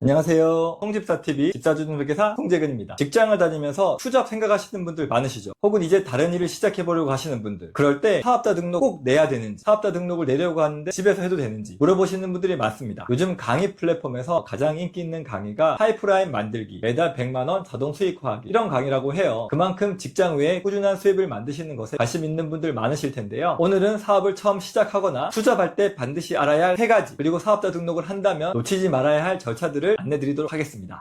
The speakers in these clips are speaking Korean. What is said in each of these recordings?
안녕하세요. 송집사TV 집사주등록회사 송재근입니다. 직장을 다니면서 투잡 생각하시는 분들 많으시죠? 혹은 이제 다른 일을 시작해보려고 하시는 분들, 그럴 때 사업자 등록 꼭 내야 되는지, 사업자 등록을 내려고 하는데 집에서 해도 되는지 물어보시는 분들이 많습니다. 요즘 강의 플랫폼에서 가장 인기 있는 강의가 파이프라인 만들기, 매달 100만원 자동 수익화하기, 이런 강의라고 해요. 그만큼 직장 외에 꾸준한 수입을 만드시는 것에 관심 있는 분들 많으실 텐데요. 오늘은 사업을 처음 시작하거나 투잡할 때 반드시 알아야 할 3가지, 그리고 사업자 등록을 한다면 놓치지 말아야 할 절차들을 안내드리도록 하겠습니다.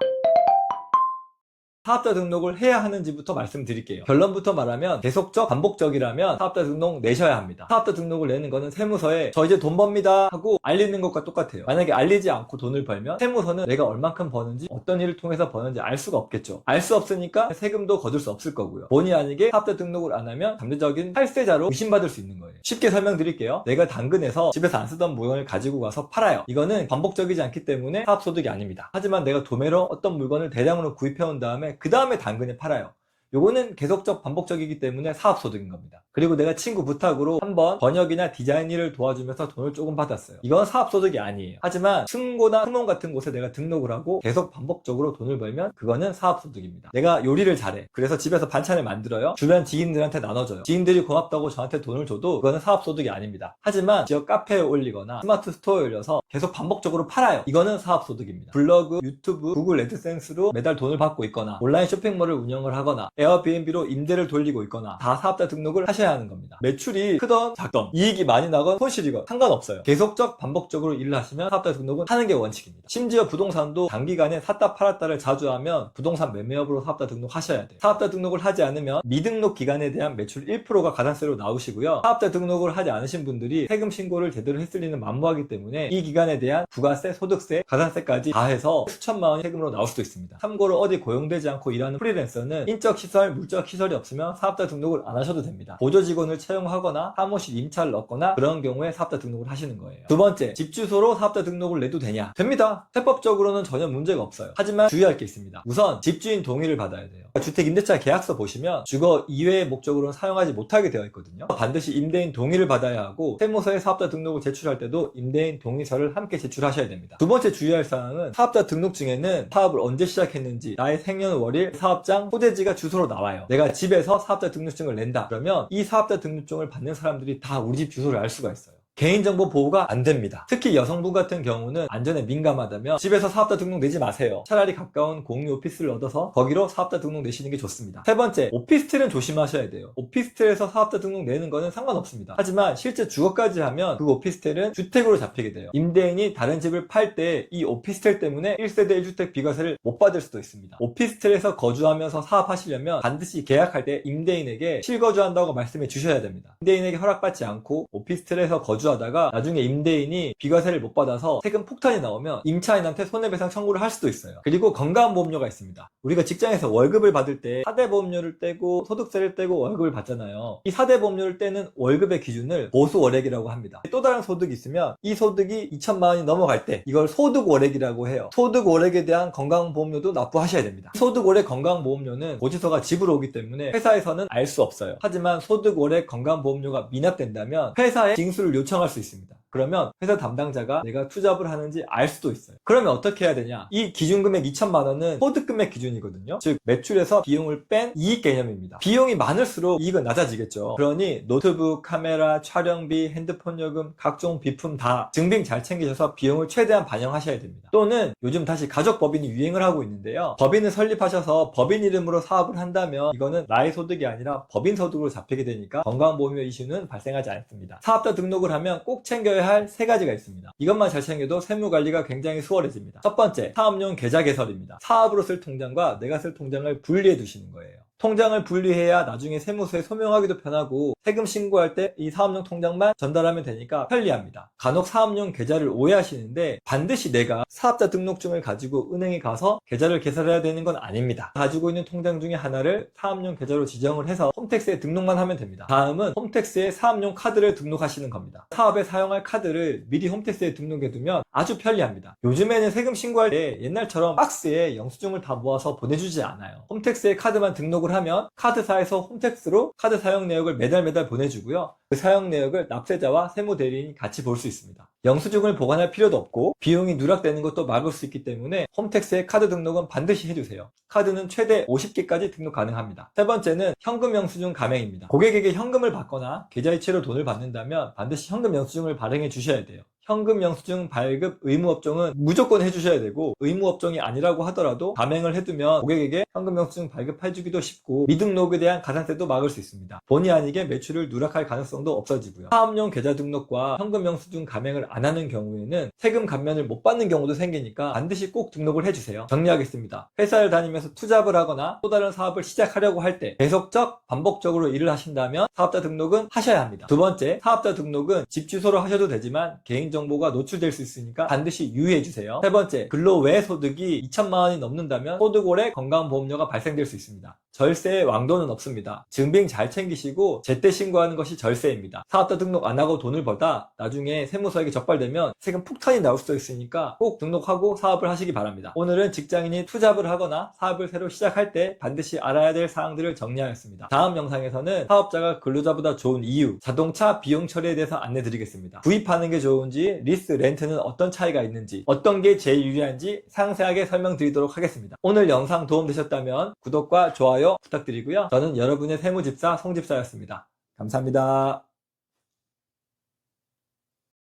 사업자 등록을 해야 하는지부터 말씀드릴게요. 결론부터 말하면 계속적, 반복적이라면 사업자 등록 내셔야 합니다. 사업자 등록을 내는 거는 세무서에 저 이제 돈 법니다 하고 알리는 것과 똑같아요. 만약에 알리지 않고 돈을 벌면 세무서는 내가 얼만큼 버는지, 어떤 일을 통해서 버는지 알 수가 없겠죠. 알 수 없으니까 세금도 거둘 수 없을 거고요. 본의 아니게 사업자 등록을 안 하면 잠재적인 탈세자로 의심받을 수 있는 거예요. 쉽게 설명드릴게요. 내가 당근에서 집에서 안 쓰던 물건을 가지고 가서 팔아요. 이거는 반복적이지 않기 때문에 사업소득이 아닙니다. 하지만 내가 도매로 어떤 물건을 대량으로 구입해온 다음에 그 다음에 당근에 팔아요. 요거는 계속적 반복적이기 때문에 사업소득인 겁니다. 그리고 내가 친구 부탁으로 한번 번역이나 디자인 일을 도와주면서 돈을 조금 받았어요. 이건 사업소득이 아니에요. 하지만 승고나 승원 같은 곳에 내가 등록을 하고 계속 반복적으로 돈을 벌면 그거는 사업소득입니다. 내가 요리를 잘해. 그래서 집에서 반찬을 만들어요. 주변 지인들한테 나눠줘요. 지인들이 고맙다고 저한테 돈을 줘도 그거는 사업소득이 아닙니다. 하지만 지역 카페에 올리거나 스마트 스토어에 올려서 계속 반복적으로 팔아요. 이거는 사업소득입니다. 블로그, 유튜브, 구글 애드센스로 매달 돈을 받고 있거나 온라인 쇼핑몰을 운영을 하거나 에어비앤비로 임대를 돌리고 있거나 다 사업자 등록을 하셔야 하는 겁니다. 매출이 크던 작던, 이익이 많이 나건 손실이건 상관없어요. 계속적 반복적으로 일을 하시면 사업자 등록은 하는 게 원칙입니다. 심지어 부동산도 단기간에 샀다 팔았다를 자주 하면 부동산 매매업으로 사업자 등록하셔야 돼요. 사업자 등록을 하지 않으면 미등록 기간에 대한 매출 1%가 가산세로 나오시고요. 사업자 등록을 하지 않으신 분들이 세금 신고를 제대로 했을 리는 만무하기 때문에 이 기간에 대한 부가세, 소득세, 가산세까지 다 해서 수천만 원이 세금으로 나올 수도 있습니다. 참고로 어디 고용되지 않고 일하는 프리랜서는 인적 시설, 물적 시설이 없으면 사업자 등록을 안 하셔도 됩니다. 보조 직원을 채용하거나 사무실 임차를 넣거나 그런 경우에 사업자 등록을 하시는 거예요. 두 번째, 집 주소로 사업자 등록을 내도 되냐? 됩니다. 세법적으로는 전혀 문제가 없어요. 하지만 주의할 게 있습니다. 우선 집주인 동의를 받아야 돼요. 주택임대차 계약서 보시면 주거 이외의 목적으로는 사용하지 못하게 되어 있거든요. 반드시 임대인 동의를 받아야 하고 세무서에 사업자 등록을 제출할 때도 임대인 동의서를 함께 제출하셔야 됩니다. 두 번째 주의할 사항은 사업자 등록증에는 사업을 언제 시작했는지, 나의 생년월일, 사업장, 소재지가 주소로 나와요. 내가 집에서 사업자 등록증을 낸다 그러면 이 사업자 등록증을 받는 사람들이 다 우리 집 주소를 알 수가 있어요. 개인정보 보호가 안 됩니다. 특히 여성분 같은 경우는 안전에 민감하다면 집에서 사업자 등록 내지 마세요. 차라리 가까운 공유 오피스를 얻어서 거기로 사업자 등록 내시는 게 좋습니다. 세 번째, 오피스텔은 조심하셔야 돼요. 오피스텔에서 사업자 등록 내는 거는 상관없습니다. 하지만 실제 주거까지 하면 그 오피스텔은 주택으로 잡히게 돼요. 임대인이 다른 집을 팔 때 이 오피스텔 때문에 1세대 1주택 비과세를 못 받을 수도 있습니다. 오피스텔에서 거주하면서 사업하시려면 반드시 계약할 때 임대인에게 실거주한다고 말씀해 주셔야 됩니다. 임대인에게 허락받지 않고 오피스텔에서 거주하다가 나중에 임대인이 비과세를 못 받아서 세금 폭탄이 나오면 임차인한테 손해배상 청구를 할 수도 있어요. 그리고 건강보험료가 있습니다. 우리가 직장에서 월급을 받을 때 4대 보험료를 떼고 소득세를 떼고 월급을 받잖아요. 이 4대 보험료를 떼는 월급의 기준을 보수월액이라고 합니다. 또 다른 소득이 있으면 이 소득이 2천만 원이 넘어갈 때 이걸 소득월액이라고 해요. 소득월액에 대한 건강보험료도 납부하셔야 됩니다. 소득월액 건강보험료는 고지서가 집으로 오기 때문에 회사에서는 알 수 없어요. 하지만 소득월액 건강보험료가 미납된다면 회사에 징수를 요청할 수 있습니다. 그러면 회사 담당자가 내가 투잡을 하는지 알 수도 있어요. 그러면 어떻게 해야 되냐? 이 기준금액 2천만 원은 소득금액 기준이거든요. 즉 매출에서 비용을 뺀 이익 개념입니다. 비용이 많을수록 이익은 낮아지겠죠. 그러니 노트북, 카메라, 촬영비, 핸드폰 요금, 각종 비품 다 증빙 잘 챙기셔서 비용을 최대한 반영하셔야 됩니다. 또는 요즘 다시 가족법인이 유행을 하고 있는데요. 법인을 설립하셔서 법인 이름으로 사업을 한다면 이거는 나의 소득이 아니라 법인 소득으로 잡히게 되니까 건강보험료 이슈는 발생하지 않습니다. 사업자 등록을 하면 꼭 챙겨야 할 3가지가 있습니다. 이것만 잘 챙겨도 세무관리가 굉장히 수월해집니다. 첫 번째, 사업용 계좌 개설입니다. 사업으로 쓸 통장과 내가 쓸 통장을 분리해 두시는 거예요. 통장을 분리해야 나중에 세무서에 소명하기도 편하고 세금 신고할 때 이 사업용 통장만 전달하면 되니까 편리합니다. 간혹 사업용 계좌를 오해하시는데 반드시 내가 사업자 등록증을 가지고 은행에 가서 계좌를 개설해야 되는 건 아닙니다. 가지고 있는 통장 중에 하나를 사업용 계좌로 지정을 해서 홈택스에 등록만 하면 됩니다. 다음은 홈택스에 사업용 카드를 등록하시는 겁니다. 사업에 사용할 카드를 미리 홈택스에 등록해두면 아주 편리합니다. 요즘에는 세금 신고할 때 옛날처럼 박스에 영수증을 다 모아서 보내주지 않아요. 홈택스에 카드만 등록을 등록을 하면 카드사에서 홈택스로 카드 사용 내역을 매달 보내주고요. 그 사용 내역을 납세자와 세무대리인이 같이 볼 수 있습니다. 영수증을 보관할 필요도 없고 비용이 누락되는 것도 막을 수 있기 때문에 홈택스의 카드 등록은 반드시 해주세요. 카드는 최대 50개까지 등록 가능합니다. 세 번째는 현금 영수증 가맹입니다. 고객에게 현금을 받거나 계좌이체로 돈을 받는다면 반드시 현금 영수증을 발행해 주셔야 돼요. 현금 영수증 발급 의무업종은 무조건 해주셔야 되고, 의무업종이 아니라고 하더라도 가맹을 해두면 고객에게 현금 영수증 발급해주기도 쉽고 미등록에 대한 가산세도 막을 수 있습니다. 본의 아니게 매출을 누락할 가능성도 없어지고요. 사업용 계좌 등록과 현금 영수증 가맹을 안 하는 경우에는 세금 감면을 못 받는 경우도 생기니까 반드시 꼭 등록을 해주세요. 정리하겠습니다. 회사를 다니면서 투잡을 하거나 또 다른 사업을 시작하려고 할 때 계속적 반복적으로 일을 하신다면 사업자 등록은 하셔야 합니다. 두 번째, 사업자 등록은 집 주소로 하셔도 되지만 개인정보가 노출될 수 있으니까 반드시 유의해주세요. 세 번째, 근로외 소득이 2천만 원이 넘는다면 소득월에 건강보험료가 발생될 수 있습니다. 절세의 왕도는 없습니다. 증빙 잘 챙기시고 제때 신고하는 것이 절세입니다. 사업자 등록 안 하고 돈을 벌다 나중에 세무서에게 적발되면 세금 폭탄이 나올 수도 있으니까 꼭 등록하고 사업을 하시기 바랍니다. 오늘은 직장인이 투잡을 하거나 사업을 새로 시작할 때 반드시 알아야 될 사항들을 정리하였습니다. 다음 영상에서는 사업자가 근로자보다 좋은 이유, 자동차 비용 처리에 대해서 안내드리겠습니다. 구입하는 게 좋은지, 리스, 렌트는 어떤 차이가 있는지, 어떤 게 제일 유리한지 상세하게 설명드리도록 하겠습니다. 오늘 영상 도움되셨다면 구독과 좋아요 부탁드리고요. 저는 여러분의 세무집사 송집사였습니다. 감사합니다.